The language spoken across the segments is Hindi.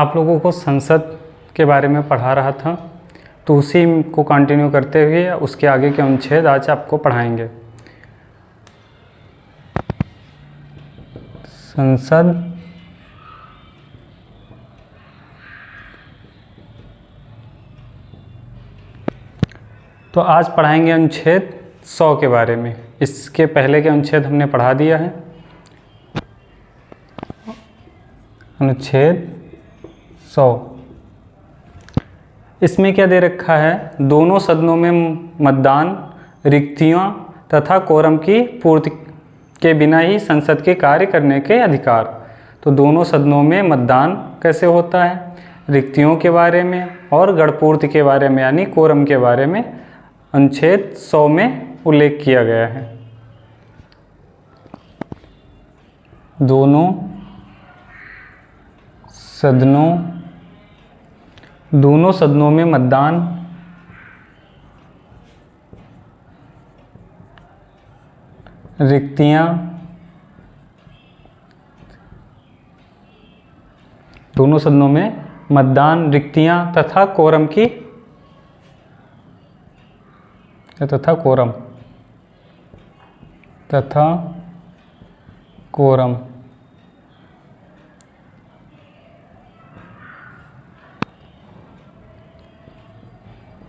आप लोगों को संसद के बारे में पढ़ा रहा था, तो उसी को कंटिन्यू करते हुए उसके आगे के अनुच्छेद आज आपको पढ़ाएंगे। संसद तो आज पढ़ाएंगे अनुच्छेद 100 के बारे में। इसके पहले के अनुच्छेद हमने पढ़ा दिया है। अनुच्छेद 100, इसमें क्या दे रखा है? दोनों सदनों में मतदान, रिक्तियां तथा कोरम की पूर्ति के बिना ही संसद के कार्य करने के अधिकार। तो दोनों सदनों में मतदान कैसे होता है, रिक्तियों के बारे में और गणपूर्ति के बारे में यानी कोरम के बारे में अनुच्छेद 100 में उल्लेख किया गया है। दोनों सदनों में मतदान, रिक्तियां, दोनों सदनों में मतदान, रिक्तियां तथा कोरम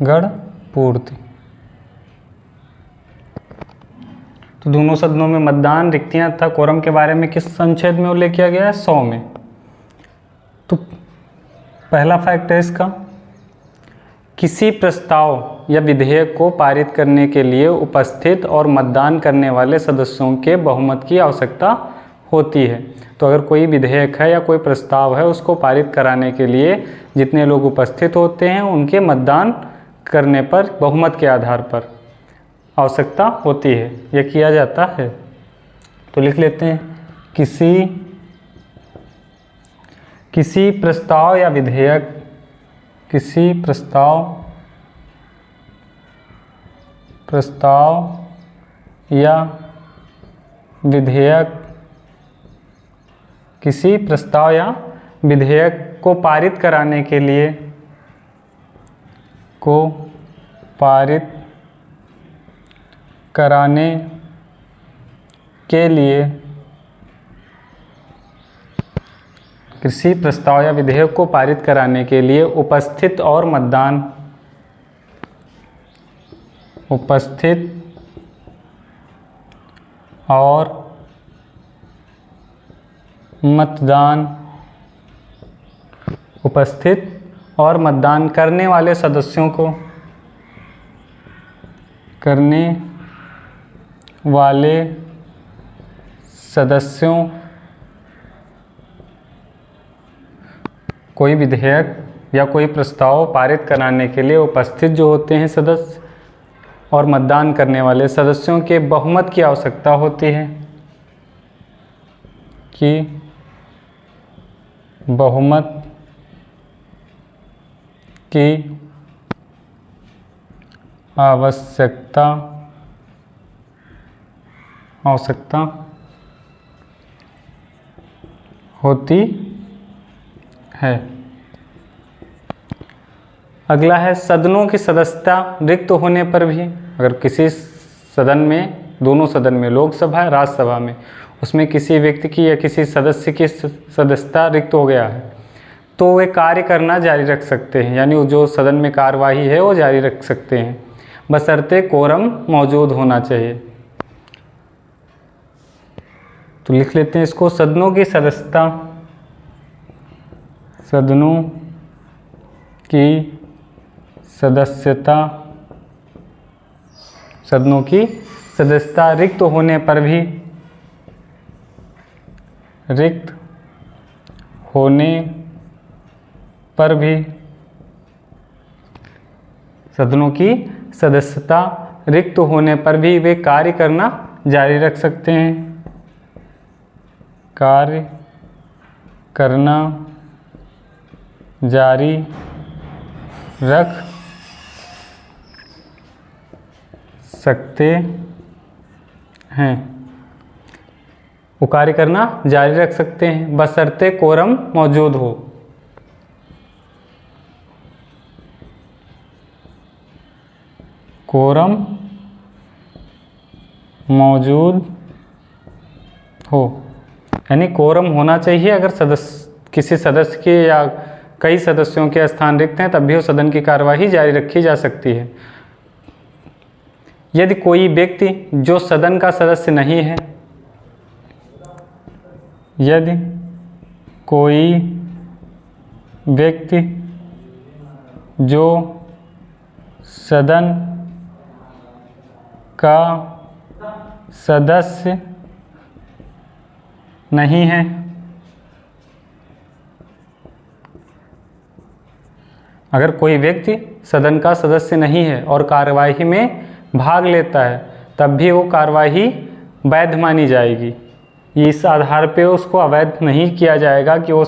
गणपूर्ति। तो दोनों सदनों में मतदान, रिक्तियां तथा कोरम के बारे में किस अनुच्छेद में उल्लेख किया गया है? 100 में। तो पहला फैक्ट है इसका, किसी प्रस्ताव या विधेयक को पारित करने के लिए उपस्थित और मतदान करने वाले सदस्यों के बहुमत की आवश्यकता होती है। तो अगर कोई विधेयक है या कोई प्रस्ताव है, उसको पारित कराने के लिए जितने लोग उपस्थित होते हैं उनके मतदान करने पर बहुमत के आधार पर आवश्यकता होती है, यह किया जाता है। तो लिख लेते हैं, किसी प्रस्ताव या विधेयक, किसी प्रस्ताव या विधेयक को पारित कराने के लिए किसी प्रस्ताव या विधेयक को पारित कराने के लिए उपस्थित और मतदान करने वाले सदस्यों कोई विधेयक या कोई प्रस्ताव पारित कराने के लिए उपस्थित जो होते हैं सदस्य और मतदान करने वाले सदस्यों के बहुमत की आवश्यकता होती है, कि बहुमत की आवश्यकता होती है। अगला है, सदनों की सदस्यता रिक्त होने पर भी, अगर किसी सदन में, दोनों सदन में, लोकसभा राज्यसभा में, उसमें किसी व्यक्ति की या किसी सदस्य की सदस्यता रिक्त हो गया है, तो वे कार्य करना जारी रख सकते हैं, यानी जो सदन में कार्यवाही है वो जारी रख सकते हैं, बशर्ते कोरम मौजूद होना चाहिए। तो लिख लेते हैं इसको, सदनों की सदस्यता रिक्त होने पर भी सदनों की सदस्यता रिक्त होने पर भी वे कार्य करना जारी रख सकते हैं, कार्य करना जारी रख सकते हैं, वो कार्य करना जारी रख सकते हैं, बशर्ते कोरम मौजूद हो। कोरम मौजूद हो, यानी कोरम होना चाहिए। अगर किसी सदस्य के या कई सदस्यों के स्थान रिक्त हैं तब भी वो सदन की कार्यवाही जारी रखी जा सकती है। यदि कोई व्यक्ति जो सदन का सदस्य नहीं है, यदि कोई व्यक्ति जो सदन का सदस्य नहीं है, अगर कोई व्यक्ति सदन का सदस्य नहीं है और कार्यवाही में भाग लेता है तब भी वो कार्यवाही वैध मानी जाएगी। इस आधार पे उसको अवैध नहीं किया जाएगा कि वो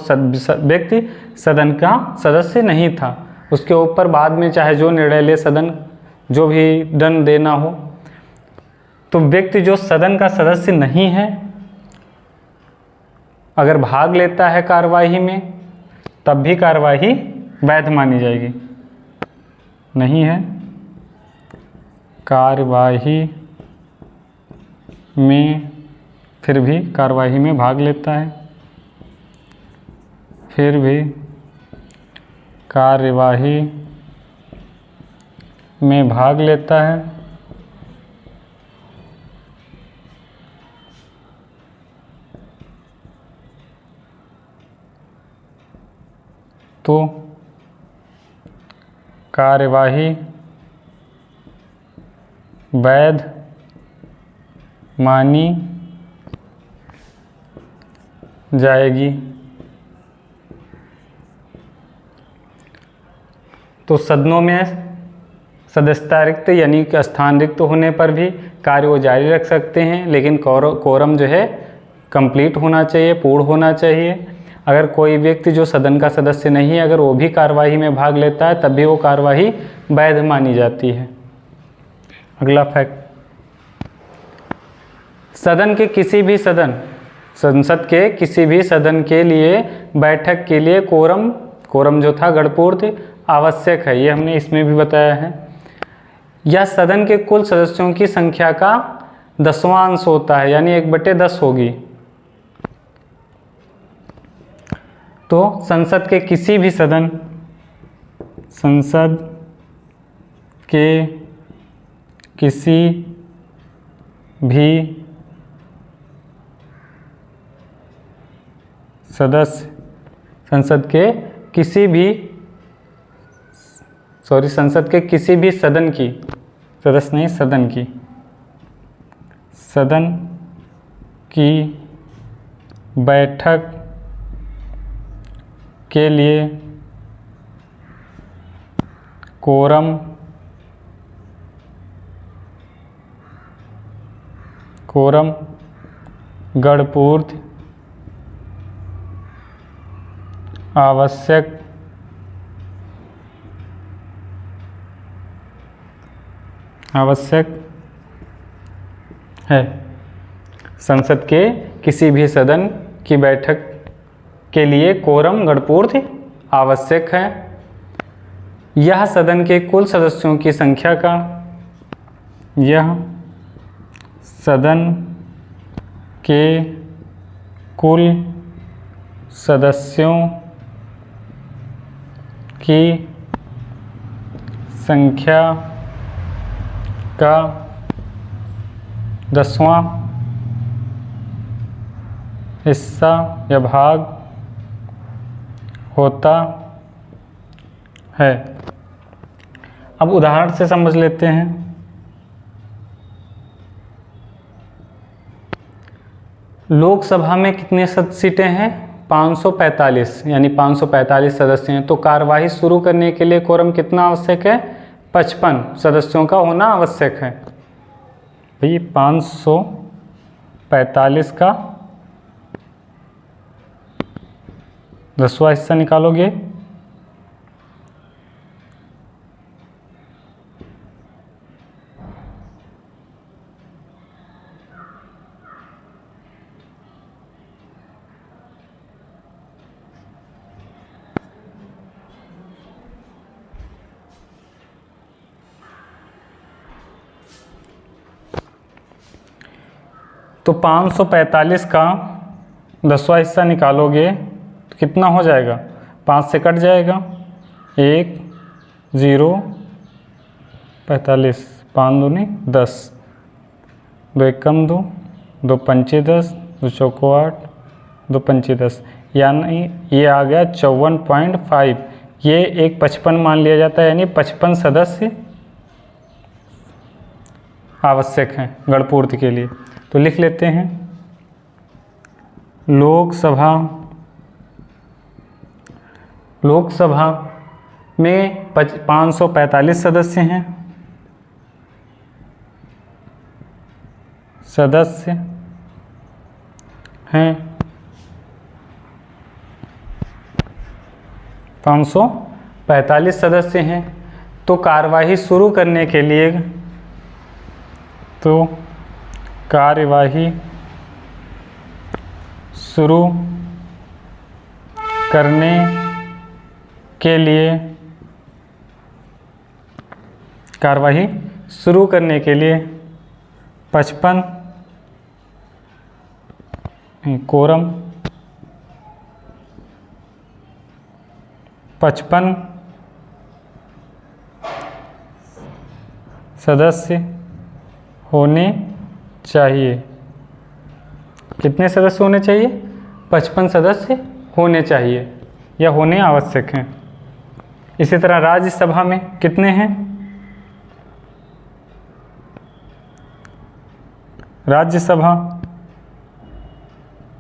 व्यक्ति सदन का सदस्य नहीं था। उसके ऊपर बाद में चाहे जो निर्णय ले सदन, जो भी दंड देना हो, तो व्यक्ति जो सदन का सदस्य नहीं है अगर भाग लेता है कार्यवाही में तब भी कार्यवाही वैध मानी जाएगी। नहीं है कार्यवाही में फिर भी कार्यवाही में भाग लेता है, फिर भी कार्यवाही में भाग लेता है, तो कार्यवाही वैध मानी जाएगी। तो सदनों में सदस्यता रिक्त यानी कि स्थान रिक्त होने पर भी कार्य वो जारी रख सकते हैं, लेकिन कोरम जो है कंप्लीट होना चाहिए, पूर्ण होना चाहिए। अगर कोई व्यक्ति जो सदन का सदस्य नहीं है अगर वो भी कार्यवाही में भाग लेता है तब भी वो कार्यवाही वैध मानी जाती है। अगला फैक्ट, सदन के किसी भी संसद के किसी भी सदन के लिए बैठक के लिए कोरम जो था गणपूर्ति आवश्यक है। ये हमने इसमें भी बताया है। यह सदन के कुल सदस्यों की संख्या का 10वां अंश होता है, यानी 1/10 होगी। तो संसद के किसी भी सदन संसद के किसी भी सदन की सदन की बैठक के लिए कोरम गणपूर्ति आवश्यक है। संसद के किसी भी सदन की बैठक के लिए कोरम गणपूर्ति आवश्यक है। यह सदन के कुल सदस्यों की संख्या का सदन के कुल सदस्यों की संख्या का 10वां हिस्सा या भाग होता है। अब उदाहरण से समझ लेते हैं। लोकसभा में कितने सीटें हैं? 545, यानी 545 सदस्य हैं। तो कार्यवाही शुरू करने के लिए कोरम कितना आवश्यक है? 55 सदस्यों का होना आवश्यक है। भाई 545 का 10वां हिस्सा निकालोगे तो 545 का 10वां हिस्सा निकालोगे तो कितना हो जाएगा, 5 से कट जाएगा, 1 0 45, 5 दूनी 10, 2 एकम 2, 2 पंचे 10, 2 चौको 8, 2 पंचे 10, यानी ये आ गया 54.5। ये एक 55 मान लिया जाता है, यानी 55 सदस्य आवश्यक हैं गणपूर्ति के लिए। तो लिख लेते हैं, लोकसभा में 545 सदस्य हैं, हैं 545 सदस्य हैं। तो कार्यवाही शुरू करने के लिए, तो कार्यवाही शुरू करने के लिए, कार्यवाही शुरू करने के लिए 55 कोरम 55 सदस्य होने चाहिए। कितने सदस्य होने चाहिए, 55 सदस्य होने चाहिए या होने आवश्यक हैं। इसी तरह राज्यसभा में कितने हैं, राज्यसभा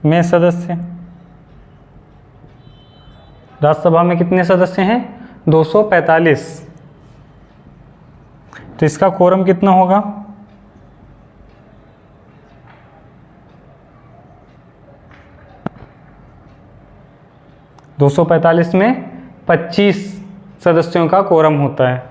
में सदस्य, राज्यसभा में कितने सदस्य हैं, 245। तो इसका कोरम कितना होगा, 245 में 25 सदस्यों का कोरम होता है।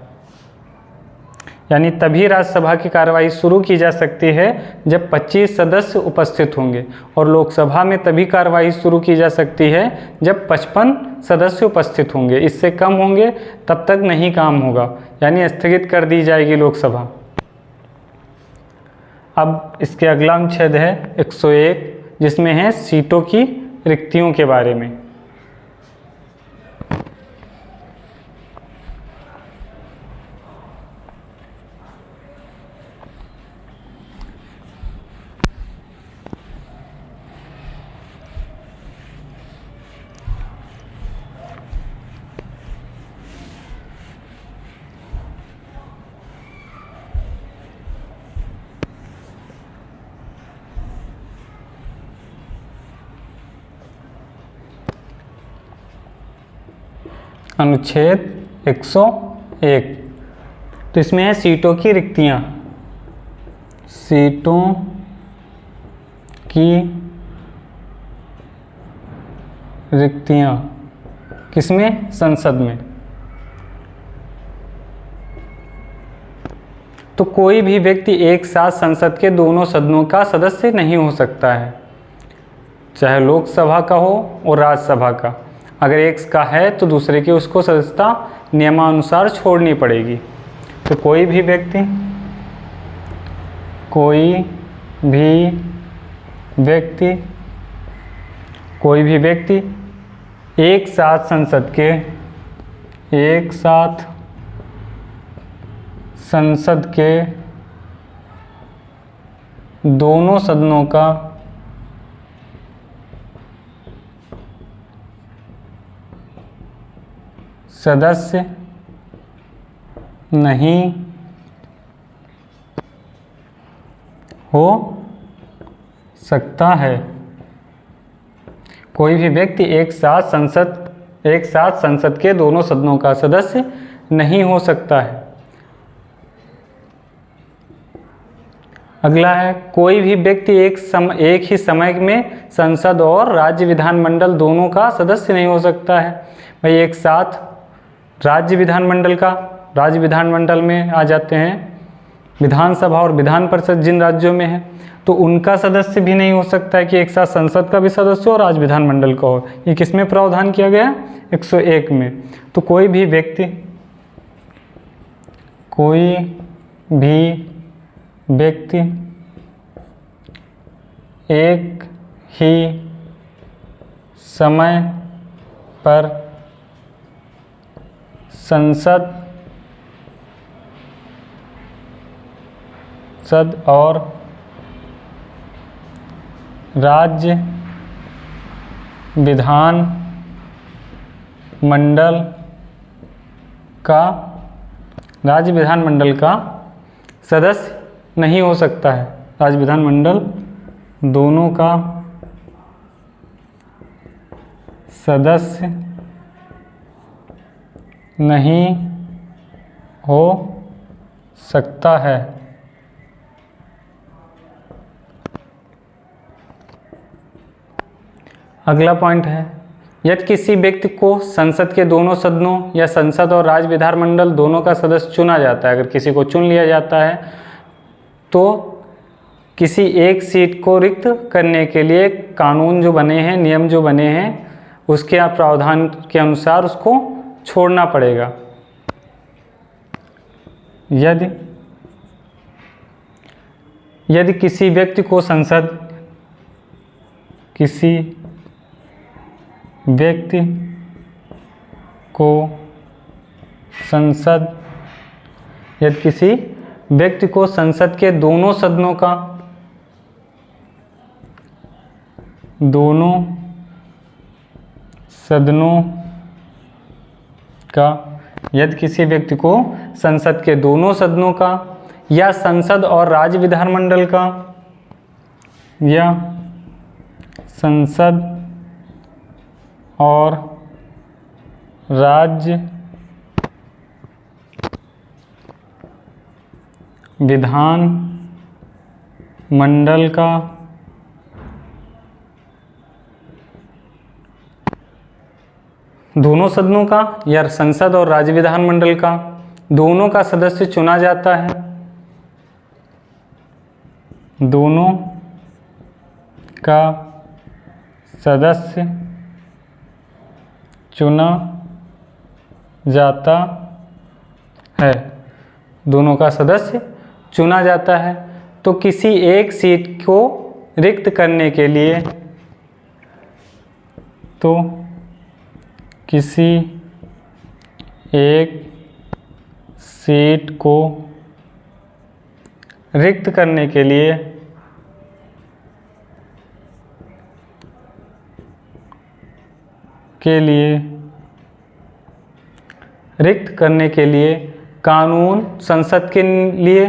यानी तभी राज्यसभा की कार्यवाही शुरू की जा सकती है जब 25 सदस्य उपस्थित होंगे, और लोकसभा में तभी कार्यवाही शुरू की जा सकती है जब 55 सदस्य उपस्थित होंगे। इससे कम होंगे तब तक नहीं काम होगा, यानी स्थगित कर दी जाएगी लोकसभा। अब इसके अगला अनुच्छेद है 101, जिसमें है सीटों की रिक्तियों के बारे में। अनुच्छेद 101, तो इसमें है सीटों की रिक्तियां। सीटों की रिक्तियां किसमें, संसद में। तो कोई भी व्यक्ति एक साथ संसद के दोनों सदनों का सदस्य नहीं हो सकता है, चाहे लोकसभा का हो और राज्यसभा का। अगर एक का है तो दूसरे की उसको सदस्यता नियमानुसार छोड़नी पड़ेगी। तो कोई भी व्यक्ति एक साथ संसद के दोनों सदनों का सदस्य नहीं हो सकता है। कोई भी व्यक्ति एक साथ संसद के दोनों सदनों का सदस्य नहीं हो सकता है। अगला है, कोई भी व्यक्ति एक ही समय में संसद और राज्य विधानमंडल दोनों का सदस्य नहीं हो सकता है। भाई एक साथ राज्य विधानमंडल में आ जाते हैं विधानसभा और विधान परिषद जिन राज्यों में है, तो उनका सदस्य भी नहीं हो सकता है कि एक साथ संसद का भी सदस्य हो और राज्य विधानमंडल का हो। ये किसमें प्रावधान किया गया है, 101 में। तो कोई भी व्यक्ति एक ही समय पर संसद और राज्य विधान मंडल का सदस्य नहीं हो सकता है। राज्य विधानमंडल दोनों का सदस्य नहीं हो सकता है। अगला पॉइंट है, यदि किसी व्यक्ति को संसद के दोनों सदनों या संसद और राज्य विधानमंडल दोनों का सदस्य चुना जाता है, अगर किसी को चुन लिया जाता है तो किसी एक सीट को रिक्त करने के लिए कानून जो बने हैं, नियम जो बने हैं, उसके प्रावधान के अनुसार उसको छोड़ना पड़ेगा। यदि किसी व्यक्ति को संसद के दोनों सदनों का या संसद और राज्य विधानमंडल का दोनों सदनों का या संसद और राज्य विधानमंडल का दोनों का सदस्य चुना जाता है। दोनों का सदस्य चुना जाता है। दोनों का सदस्य चुना जाता है तो किसी एक सीट को रिक्त करने के लिए रिक्त करने के लिए कानून संसद के लिए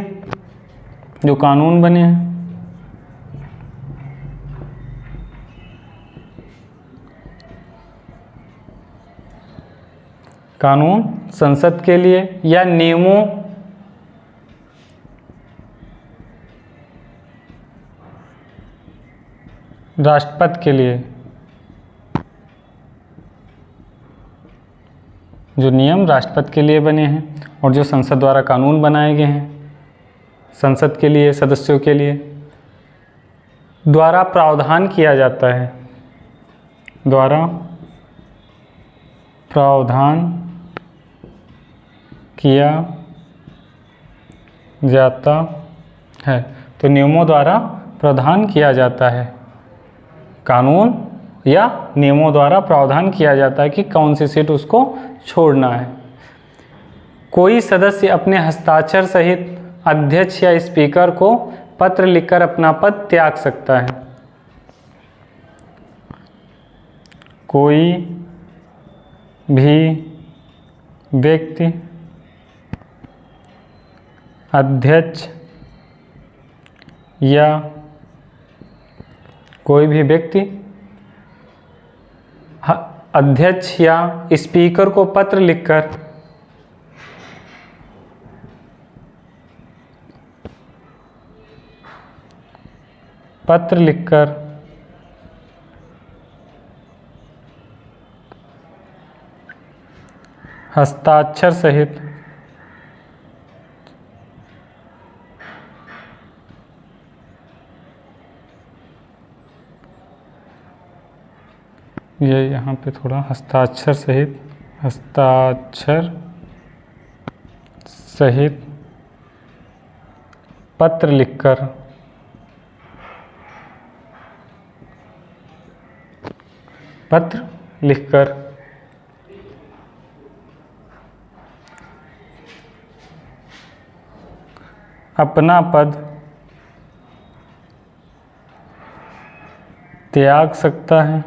जो कानून बने हैं, कानून संसद के लिए या नियमों राष्ट्रपति के लिए, जो नियम राष्ट्रपति के लिए बने हैं और जो संसद द्वारा कानून बनाए गए हैं संसद के लिए, सदस्यों के लिए, द्वारा प्रावधान किया जाता है, तो नियमों द्वारा प्रावधान किया जाता है। कानून या नियमों द्वारा प्रावधान किया जाता है कि कौन सी सीट उसको छोड़ना है। कोई सदस्य अपने हस्ताक्षर सहित अध्यक्ष या स्पीकर को पत्र लिखकर अपना पद त्याग सकता है। कोई भी व्यक्ति अध्यक्ष या स्पीकर को पत्र लिखकर हस्ताक्षर सहित ये यहाँ पे थोड़ा हस्ताक्षर सहित पत्र लिखकर पत्र लिखकर अपना पद त्याग सकता है।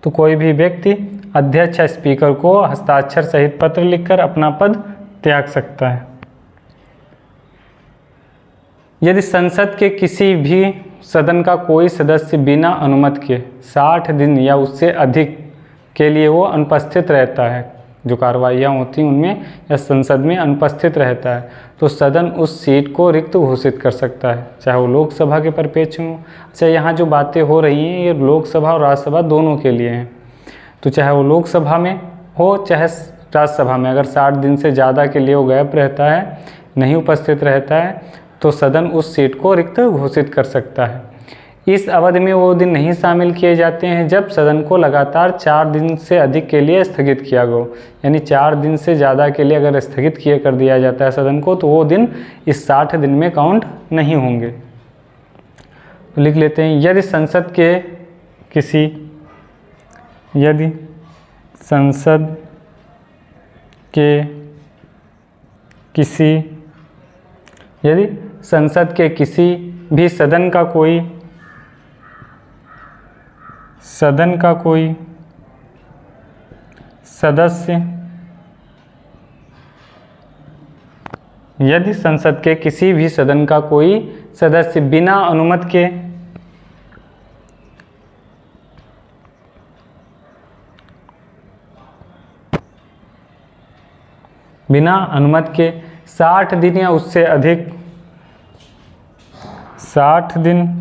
तो कोई भी व्यक्ति अध्यक्ष या स्पीकर को हस्ताक्षर सहित पत्र लिखकर अपना पद त्याग सकता है। यदि संसद के किसी भी सदन का कोई सदस्य बिना अनुमति के 60 दिन या उससे अधिक के लिए वो अनुपस्थित रहता है, जो कार्रवाइयाँ होती हैं उनमें या संसद में अनुपस्थित रहता है, तो सदन उस सीट को रिक्त घोषित कर सकता है, चाहे वो लोकसभा के परिप्रेक्ष्य हों। अच्छा, यहाँ जो बातें हो रही हैं ये लोकसभा और राज्यसभा दोनों के लिए हैं। तो चाहे वो लोकसभा में हो चाहे राज्यसभा में, अगर 60 दिन से ज़्यादा के लिए वो गैप रहता है, नहीं उपस्थित रहता है, तो सदन उस सीट को रिक्त घोषित कर सकता है। इस अवधि में वो दिन नहीं शामिल किए जाते हैं जब सदन को लगातार 4 दिन से अधिक के लिए स्थगित किया गया। यानी 4 दिन से ज़्यादा के लिए अगर स्थगित किए कर दिया जाता है सदन को, तो वो दिन इस 60 दिन में काउंट नहीं होंगे। तो लिख लेते हैं, यदि संसद के किसी भी सदन का कोई सदस्य, यदि संसद के किसी भी सदन का कोई सदस्य बिना अनुमति के 60 दिन या उससे अधिक 60 दिन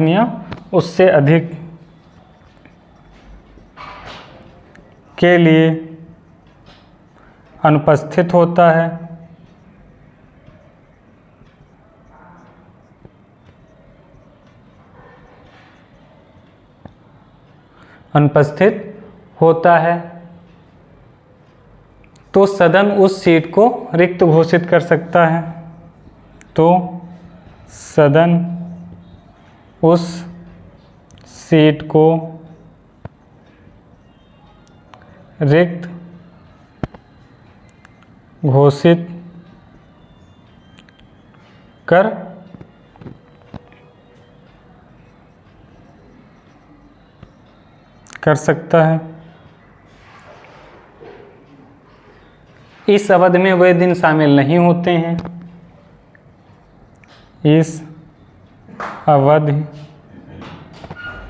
या उससे अधिक के लिए अनुपस्थित होता है, तो सदन उस सीट को रिक्त घोषित कर सकता है। तो सदन उस सीट को रिक्त घोषित कर सकता है। इस अवधि में वे दिन शामिल नहीं होते हैं। इस अवधि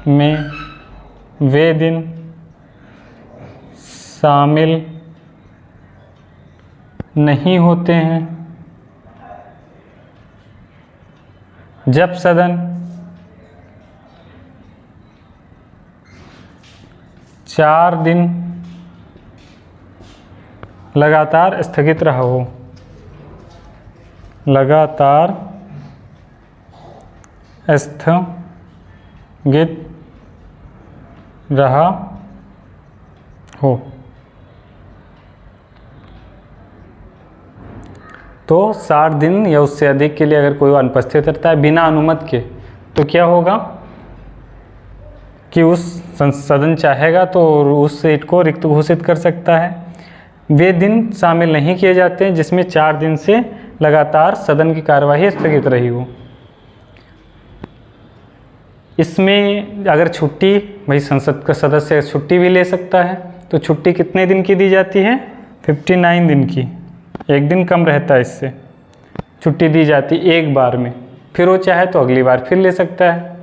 में वे दिन शामिल नहीं होते हैं जब सदन 4 दिन लगातार स्थगित रहा हो। लगातार स्थगित रहा हो तो 60 दिन या उससे अधिक के लिए अगर कोई अनुपस्थित रहता है बिना अनुमति के, तो क्या होगा कि उस सदन चाहेगा तो उस सीट को रिक्त घोषित कर सकता है। वे दिन शामिल नहीं किए जाते हैं जिसमें 4 दिन से लगातार सदन की कार्यवाही स्थगित रही हो। इसमें अगर छुट्टी, भाई संसद का सदस्य छुट्टी भी ले सकता है, तो छुट्टी कितने दिन की दी जाती है? 59 दिन की। 1 दिन कम रहता है, इससे छुट्टी दी जाती एक बार में, फिर वो चाहे तो अगली बार फिर ले सकता है।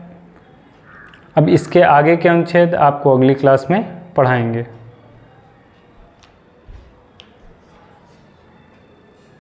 अब इसके आगे के अनुच्छेद आपको अगली क्लास में पढ़ाएंगे।